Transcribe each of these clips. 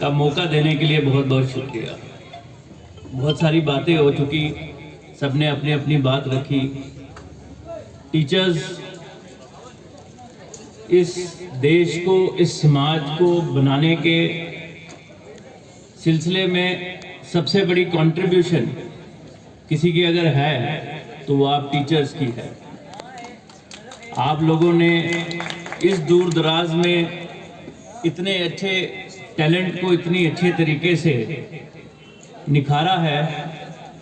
का मौका देने के लिए बहुत बहुत शुक्रिया। बहुत सारी बातें हो चुकी, सबने अपनी अपनी बात रखी। टीचर्स इस देश को, इस समाज को बनाने के सिलसिले में सबसे बड़ी कंट्रीब्यूशन किसी की अगर है तो वो आप टीचर्स की है। आप लोगों ने इस दूर दराज में इतने अच्छे टैलेंट को इतनी अच्छे तरीके से निखारा है।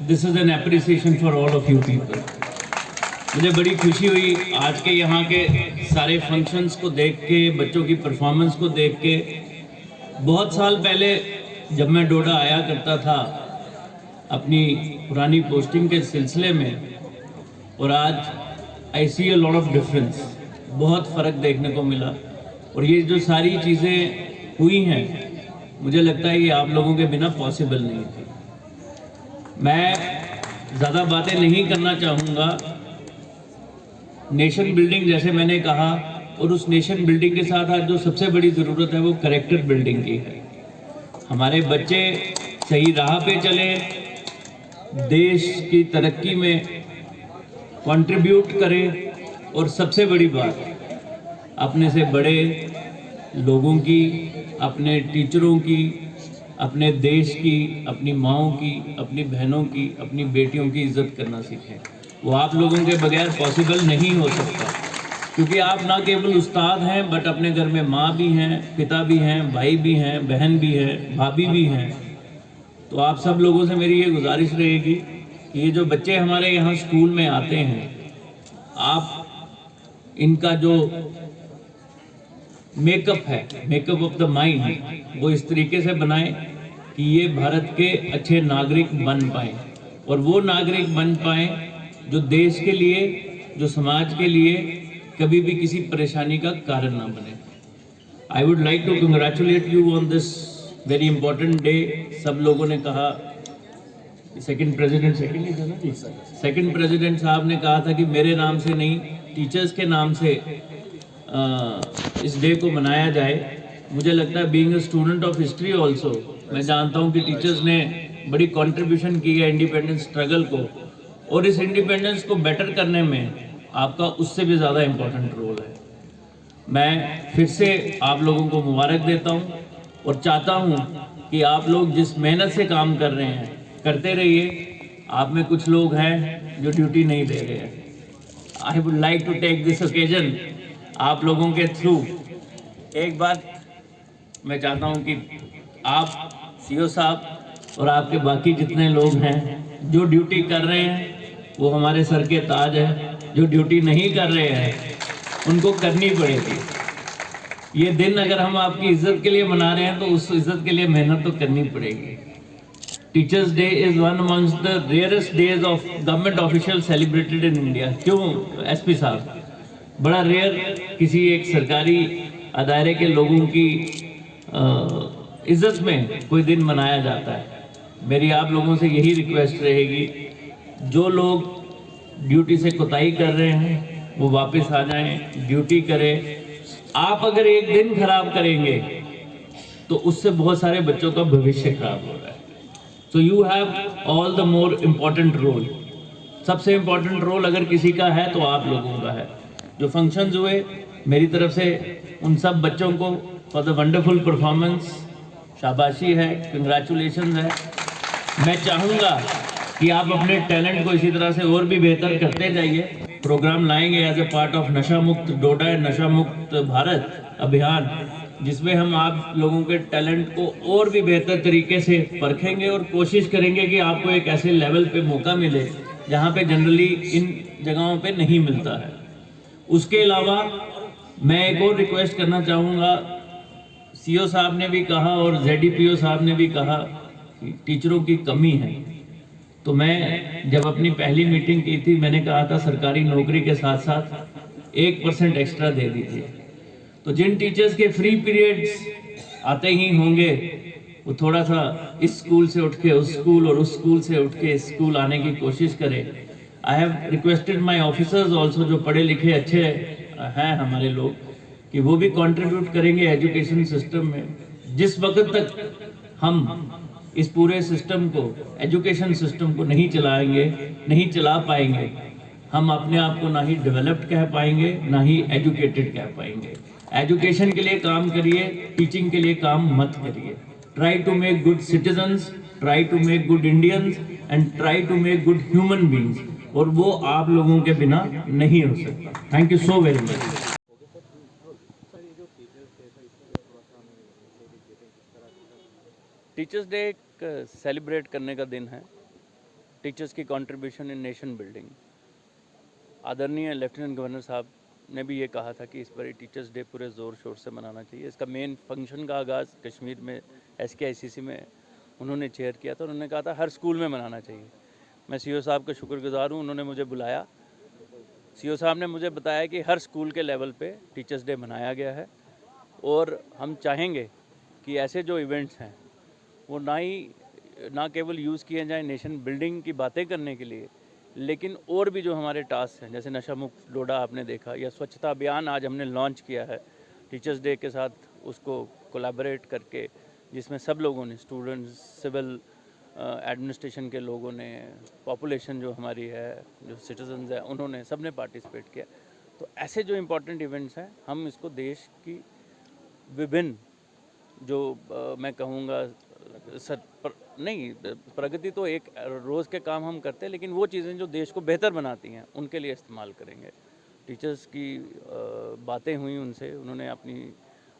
This is an appreciation for all of you people. मुझे बड़ी खुशी हुई आज के यहाँ के सारे फंक्शंस को देख के, बच्चों की परफॉर्मेंस को देख के। बहुत साल पहले जब मैं डोडा आया करता था अपनी पुरानी पोस्टिंग के सिलसिले में, और आज आई सी अ लॉट ऑफ डिफरेंस, बहुत फ़र्क देखने को मिला। और ये जो सारी चीज़ें हुई हैं, मुझे लगता है ये आप लोगों के बिना पॉसिबल नहीं थी। मैं ज़्यादा बातें नहीं करना चाहूँगा। नेशन बिल्डिंग जैसे मैंने कहा, और उस नेशन बिल्डिंग के साथ आज जो सबसे बड़ी ज़रूरत है वो कैरेक्टर बिल्डिंग की है। हमारे बच्चे सही राह पे चले, देश की तरक्की में कंट्रीब्यूट करें, और सबसे बड़ी बात अपने से बड़े लोगों की, अपने टीचरों की, अपने देश की, अपनी माँओं की, अपनी बहनों की, अपनी बेटियों की इज़्ज़त करना सीखें। वो आप लोगों के बगैर पॉसिबल नहीं हो सकता, क्योंकि आप ना केवल उस्ताद हैं बट अपने घर में माँ भी हैं, पिता भी हैं, भाई भी हैं, बहन भी है, भाभी भी हैं। तो आप सब लोगों से मेरी ये गुजारिश रहेगी कि ये जो बच्चे हमारे यहाँ स्कूल में आते हैं, आप इनका जो मेकअप है, मेकअप ऑफ द माइंड, वो इस तरीके से बनाएं कि ये भारत के अच्छे नागरिक बन पाएँ, और वो नागरिक बन पाएँ जो देश के लिए, जो समाज के लिए कभी भी किसी परेशानी का कारण ना बने। I would like to congratulate you on this very important day. सब लोगों ने कहा, सेकंड प्रेसिडेंट साहब ने कहा था कि मेरे नाम से नहीं, टीचर्स के नाम से इस डे को मनाया जाए। मुझे लगता है being a student of history also, मैं जानता हूँ कि टीचर्स ने बड़ी कंट्रीब्यूशन की है इंडिपेंडेंस स्ट्रगल को, और इस इंडिपेंडेंस को बेटर करने में आपका उससे भी ज़्यादा इम्पोर्टेंट रोल है। मैं फिर से आप लोगों को मुबारक देता हूँ, और चाहता हूँ कि आप लोग जिस मेहनत से काम कर रहे हैं करते रहिए। आप में कुछ लोग हैं जो ड्यूटी नहीं दे रहे हैं। I would like to take this occasion, आप लोगों के थ्रू एक बात मैं चाहता हूँ कि आप सीओ साहब और आपके बाकी जितने लोग हैं जो ड्यूटी कर रहे हैं वो हमारे सर के ताज है, जो ड्यूटी नहीं कर रहे हैं उनको करनी पड़ेगी। ये दिन अगर हम आपकी इज्जत के लिए मना रहे हैं तो उस इज्जत के लिए मेहनत तो करनी पड़ेगी। Teachers day is one amongst the rarest days of government official celebrated in India. क्यों एसपी साहब, बड़ा रेयर किसी एक सरकारी अदारे के लोगों की इज्जत में कोई दिन मनाया जाता है। मेरी आप लोगों से यही रिक्वेस्ट रहेगी, जो लोग ड्यूटी से कोताही कर रहे हैं वो वापस आ जाएं, ड्यूटी करें। आप अगर एक दिन खराब करेंगे तो उससे बहुत सारे बच्चों का भविष्य खराब हो रहा है। So you have all the more important role. सबसे इम्पॉर्टेंट रोल अगर किसी का है तो आप लोगों का है। जो फंक्शंस हुए, मेरी तरफ से उन सब बच्चों को फॉर द वंडरफुल परफॉर्मेंस शाबाशी है, कंग्रेचुलेशन है। मैं चाहूँगा कि आप अपने टैलेंट को इसी तरह से और भी बेहतर करते जाइए। प्रोग्राम लाएंगे एज ए पार्ट ऑफ नशा मुक्त डोडा नशा मुक्त भारत अभियान, जिसमें हम आप लोगों के टैलेंट को और भी बेहतर तरीके से परखेंगे और कोशिश करेंगे कि आपको एक ऐसे लेवल पे मौका मिले जहाँ पे जनरली इन जगहों पे नहीं मिलता है। उसके अलावा मैं एक और रिक्वेस्ट करना चाहूँगा, सीओ साहब ने भी कहा और ZDPO साहब ने भी कहा कि टीचरों की कमी है। तो मैं जब अपनी पहली मीटिंग की थी मैंने कहा था सरकारी नौकरी के साथ साथ 1% एक्स्ट्रा दे दीजिए। तो जिन टीचर्स के फ्री पीरियड्स आते ही होंगे वो थोड़ा सा इस स्कूल से उठ के उस स्कूल और उस स्कूल से उठ के इस स्कूल आने की कोशिश करें। I have requested my officers also, जो पढ़े लिखे अच्छे हैं हमारे लोग, कि वो भी कंट्रीब्यूट करेंगे एजुकेशन सिस्टम में। जिस वक्त तक हम इस पूरे सिस्टम को, एजुकेशन सिस्टम को नहीं चलाएंगे, नहीं चला पाएंगे, हम अपने आप को ना ही डेवलप्ड कह पाएंगे, ना ही एजुकेटेड कह पाएंगे। एजुकेशन के लिए काम करिए, टीचिंग के लिए काम मत करिए। Try to make good citizens, try to make good Indians and try to make good human beings, और वो आप लोगों के बिना नहीं हो सकता। Thank you so very much. Teachers day एक सेलिब्रेट करने का दिन है। टीचर्स की कंट्रीब्यूशन इन नेशन बिल्डिंग। आदरणीय लेफ्टिनेंट गवर्नर साहब ने भी ये कहा था कि इस बार टीचर्स डे पूरे ज़ोर शोर से मनाना चाहिए। इसका मेन फंक्शन का आगाज़ कश्मीर में SKICC में उन्होंने चेयर किया था। उन्होंने कहा था हर स्कूल में मनाना चाहिए। मैं CO साहब का शुक्रगुजार हूँ, उन्होंने मुझे बुलाया। CO साहब ने मुझे बताया कि हर स्कूल के लेवल पे टीचर्स डे मनाया गया है, और हम चाहेंगे कि ऐसे जो इवेंट्स हैं वो ना केवल यूज़ किए जाएं नेशन बिल्डिंग की बातें करने के लिए, लेकिन और भी जो हमारे टास्क हैं, जैसे नशा मुक्त डोडा आपने देखा, या स्वच्छता अभियान आज हमने लॉन्च किया है टीचर्स डे के साथ, उसको कोलैबोरेट करके, जिसमें सब लोगों ने, स्टूडेंट्स, सिविल एडमिनिस्ट्रेशन के लोगों ने, पॉपुलेशन जो हमारी है, जो सिटीजन्स हैं, उन्होंने, सब ने पार्टिसिपेट किया। तो ऐसे जो इम्पोर्टेंट इवेंट्स हैं, हम इसको देश की विभिन्न जो मैं कहूँगा नहीं, प्रगति तो एक रोज़ के काम हम करते हैं, लेकिन वो चीज़ें जो देश को बेहतर बनाती हैं उनके लिए इस्तेमाल करेंगे। टीचर्स की बातें हुई उनसे, उन्होंने अपनी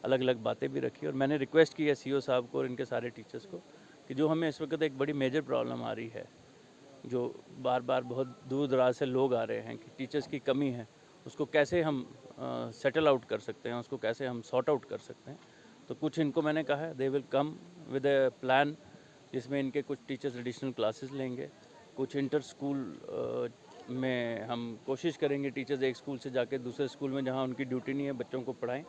अलग अलग बातें भी रखी, और मैंने रिक्वेस्ट की है CO साहब को और इनके सारे टीचर्स को कि जो हमें इस वक्त एक बड़ी मेजर प्रॉब्लम आ रही है, जो बार बार बहुत दूर दराज से लोग आ रहे हैं कि टीचर्स की कमी है, उसको कैसे हम सेटल आउट कर सकते हैं, उसको कैसे हम सॉर्ट आउट कर सकते हैं। तो कुछ इनको मैंने कहा है, they will come with a plan, जिसमें इनके कुछ टीचर्स एडिशनल क्लासेस लेंगे, कुछ इंटर स्कूल में हम कोशिश करेंगे टीचर्स एक स्कूल से जाके दूसरे स्कूल में जहाँ उनकी ड्यूटी नहीं है बच्चों को पढ़ाएं,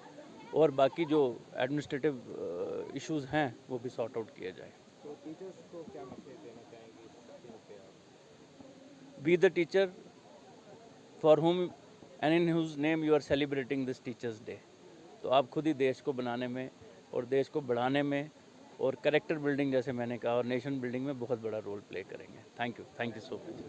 और बाकी जो एडमिनिस्ट्रेटिव इश्यूज़ हैं वो भी सॉर्ट आउट किया जाए। तो टीचर्स को क्या मैसेज देना चाहेंगे इस दिन पे आप? Be the teacher for whom and in whose name you are celebrating this teachers day. तो आप खुद ही देश को बनाने में और देश को बढ़ाने में और कैरेक्टर बिल्डिंग, जैसे मैंने कहा, और नेशन बिल्डिंग में बहुत बड़ा रोल प्ले करेंगे। Thank you so much.